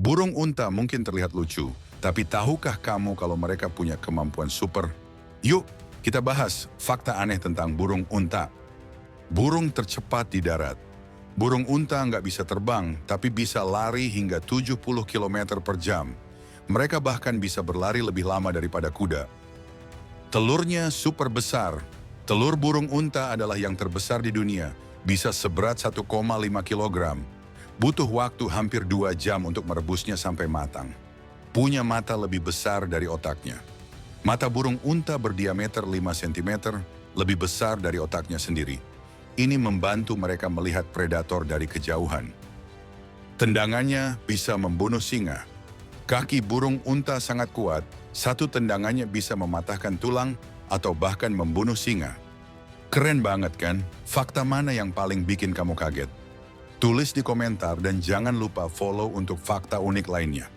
Burung unta mungkin terlihat lucu, tapi tahukah kamu kalau mereka punya kemampuan super? Yuk, kita bahas fakta aneh tentang burung unta. Burung tercepat di darat. Burung unta nggak bisa terbang, tapi bisa lari hingga 70 km per jam. Mereka bahkan bisa berlari lebih lama daripada kuda. Telurnya super besar. Telur burung unta adalah yang terbesar di dunia, bisa seberat 1,5 kg. Butuh waktu hampir 2 jam untuk merebusnya sampai matang. Punya mata lebih besar dari otaknya. Mata burung unta berdiameter 5 cm, lebih besar dari otaknya sendiri. Ini membantu mereka melihat predator dari kejauhan. Tendangannya bisa membunuh singa. Kaki burung unta sangat kuat, satu tendangannya bisa mematahkan tulang atau bahkan membunuh singa. Keren banget kan? Fakta mana yang paling bikin kamu kaget? Tulis di komentar dan jangan lupa follow untuk fakta unik lainnya.